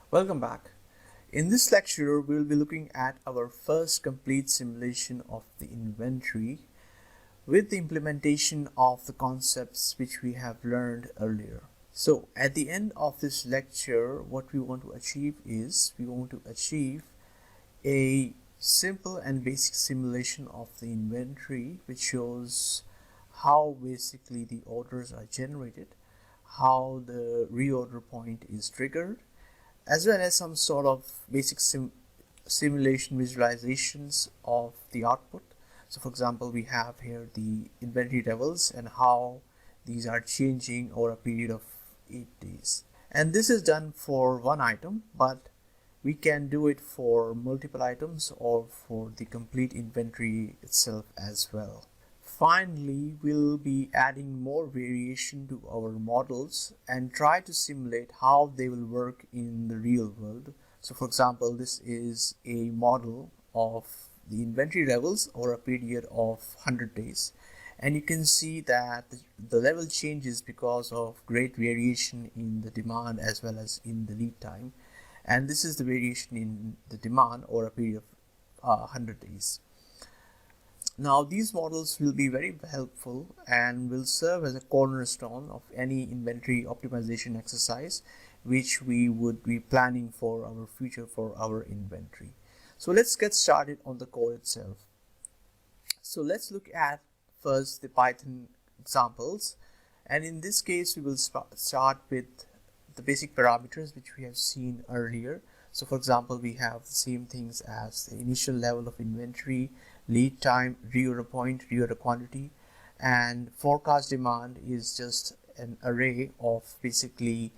Welcome back. In this lecture, we'll be looking at our first complete simulation of the inventory with the implementation of the concepts which we have learned earlier. So at the end of this lecture, what we want to achieve is we want to achieve a simple and basic simulation of the inventory which shows how basically the orders are generated, how the reorder point is triggered, as well as some sort of basic simulation visualizations of the output. So for example, we have here the inventory levels and how these are changing over a period of 8 days. And this is done for one item, but we can do it for multiple items or for the complete inventory itself as well. Finally, we'll be adding more variation to our models and try to simulate how they will work in the real world. So for example, this is a model of the inventory levels over a period of 100 days. And you can see that the level changes because of great variation in the demand as well as in the lead time. And this is the variation in the demand over a period of 100 days. Now these models will be very helpful and will serve as a cornerstone of any inventory optimization exercise which we would be planning for our future for our inventory. So let's get started on the code itself. So let's look at first the Python examples, and in this case we will start with the basic parameters which we have seen earlier. So for example, we have the same things as the initial level of inventory, lead time, reorder point, reorder quantity, and forecast demand is just an array of basically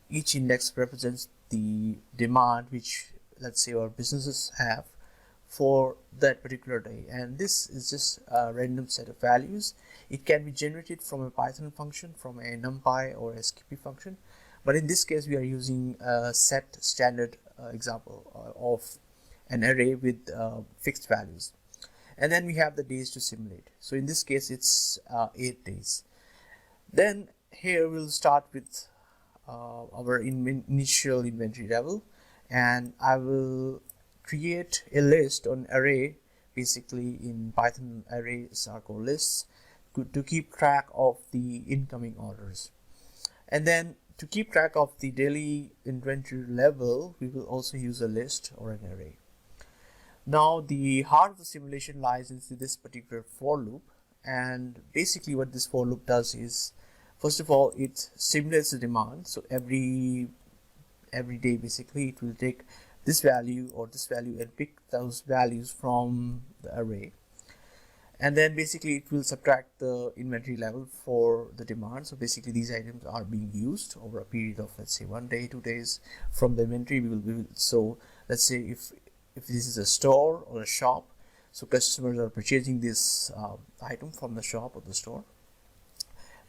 each index represents the demand which, let's say, our businesses have for that particular day, and this is just a random set of values. It can be generated from a Python function, from a NumPy or skp function, but in this case we are using a set standard example of an array with fixed values. And then we have the days to simulate. So in this case it's 8 days. Then here we'll start with our initial inventory level, and I will create a list on array, basically in Python arrays are called lists, to keep track of the incoming orders. And then to keep track of the daily inventory level, we will also use a list or an array. Now the heart of the simulation lies into this particular for loop, and basically what this for loop does is, first of all, it simulates the demand. So every day basically it will take this value or this value and pick those values from the array, and then basically it will subtract the inventory level for the demand. So basically these items are being used over a period of, let's say, 1 day, 2 days from the inventory. So let's say if this is a store or a shop, so customers are purchasing this item from the shop or the store.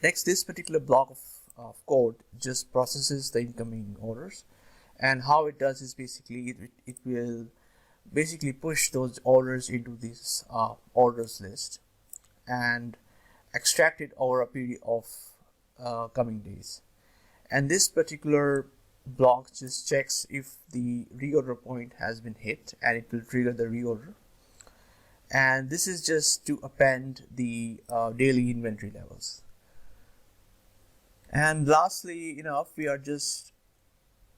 Next, this particular block of code just processes the incoming orders, and how it does is basically it will basically push those orders into this orders list and extract it over a period of coming days. And this particular block just checks if the reorder point has been hit, and it will trigger the reorder. And this is just to append the daily inventory levels. And lastly enough, we are just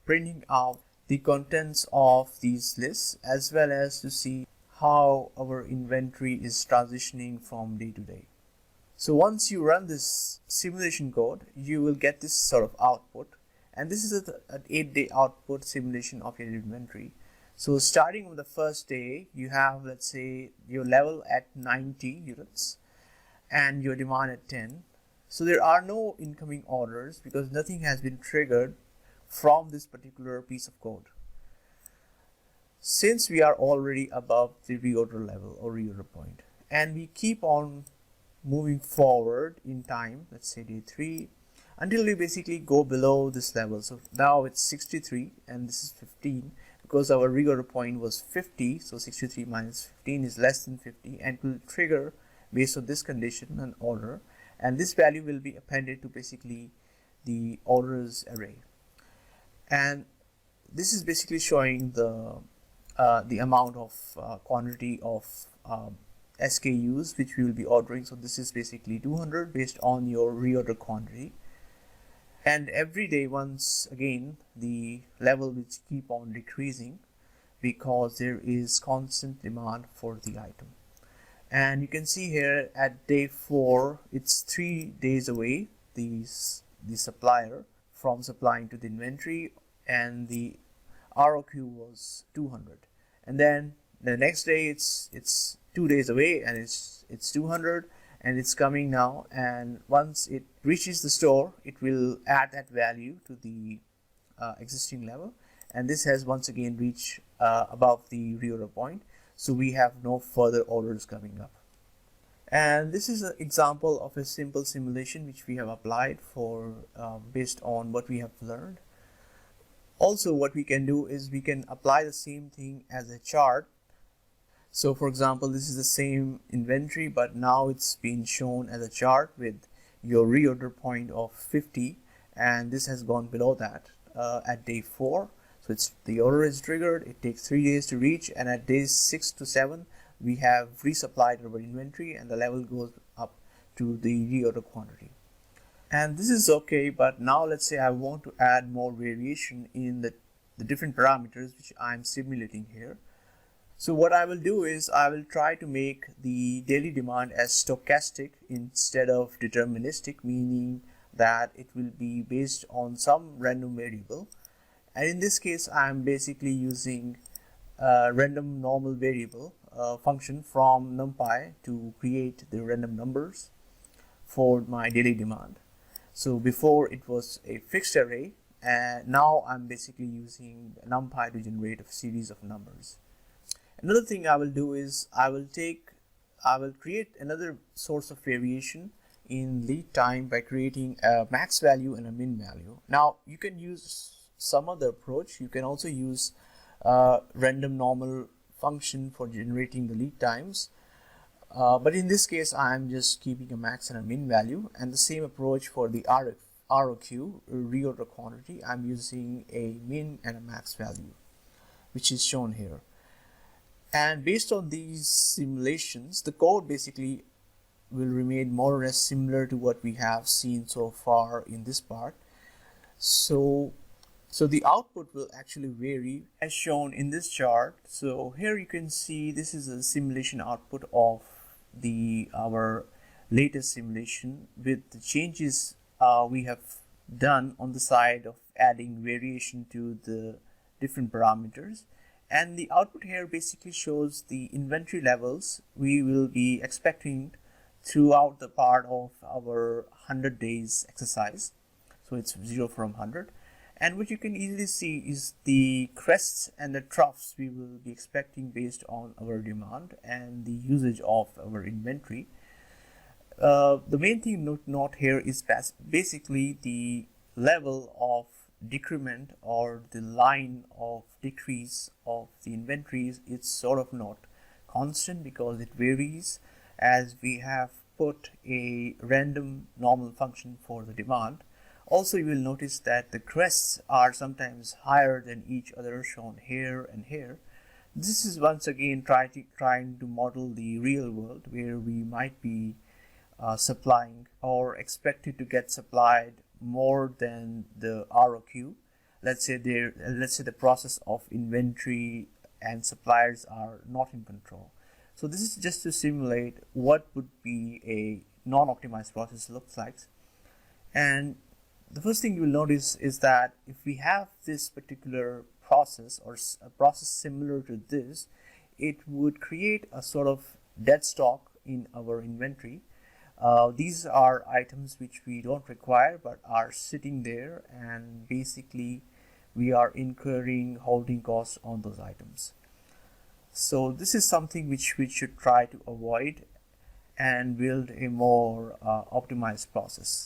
printing out the contents of these lists, as well as to see how our inventory is transitioning from day to day. So once you run this simulation code, you will get this sort of output, and this is an 8-day output simulation of your inventory. So starting on the first day, you have, let's say, your level at 90 units and your demand at 10. So there are no incoming orders because nothing has been triggered from this particular piece of code. Since we are already above the reorder level or reorder point, and we keep on moving forward in time, let's say day 3, until we basically go below this level. So now it's 63 and this is 15 because our reorder point was 50. So 63 minus 15 is less than 50, and will trigger based on this condition an order, and this value will be appended to basically the orders array. And this is basically showing the amount of quantity of SKUs which we will be ordering. So this is basically 200 based on your reorder quantity. And every day, once again, the level will keep on decreasing because there is constant demand for the item. And you can see here at day 4, it's 3 days away, the supplier from supplying to the inventory, and the ROQ was 200. And then the next day it's 2 days away and it's 200, and it's coming now, and once it reaches the store it will add that value to the existing level, and this has once again reached above the reorder point, so we have no further orders coming up. And this is an example of a simple simulation which we have applied for based on what we have learned. Also, what we can do is we can apply the same thing as a chart. So for example, this is the same inventory, but now it's been shown as a chart with your reorder point of 50, and this has gone below that at day 4. So the order is triggered, it takes 3 days to reach, and at days 6 to 7 we have resupplied our inventory and the level goes up to the reorder quantity. And this is okay, but now let's say I want to add more variation in the different parameters which I'm simulating here. So what I will do is I will try to make the daily demand as stochastic instead of deterministic, meaning that it will be based on some random variable. And in this case, I'm basically using a random normal variable function from NumPy to create the random numbers for my daily demand. So before it was a fixed array, and now I'm basically using NumPy to generate a series of numbers. Another thing I will do is I will create another source of variation in lead time by creating a max value and a min value. Now you can use some other approach. You can also use random normal function for generating the lead times, but in this case I'm just keeping a max and a min value, and the same approach for the ROQ, reorder quantity. I'm using a min and a max value, which is shown here. And based on these simulations, the code basically will remain more or less similar to what we have seen so far in this part. So the output will actually vary as shown in this chart. So here you can see this is a simulation output of our latest simulation with the changes we have done on the side of adding variation to the different parameters. And the output here basically shows the inventory levels we will be expecting throughout the part of our 100 days exercise. So it's 0 from 100. And what you can easily see is the crests and the troughs we will be expecting based on our demand and the usage of our inventory. The main thing to note here is basically the level of decrement or the line of decrease of the inventories. It's sort of not constant because it varies as we have put a random normal function for the demand. Also, you will notice that the crests are sometimes higher than each other, shown here and here. This is once again trying to model the real world where we might be supplying or expected to get supplied more than the ROQ. Let's say the process of inventory and suppliers are not in control. So this is just to simulate what would be a non-optimized process looks like. And the first thing you will notice is that if we have this particular process or a process similar to this, it would create a sort of dead stock in our inventory. These are items which we don't require but are sitting there, and basically we are incurring holding costs on those items. So this is something which we should try to avoid and build a more optimized process.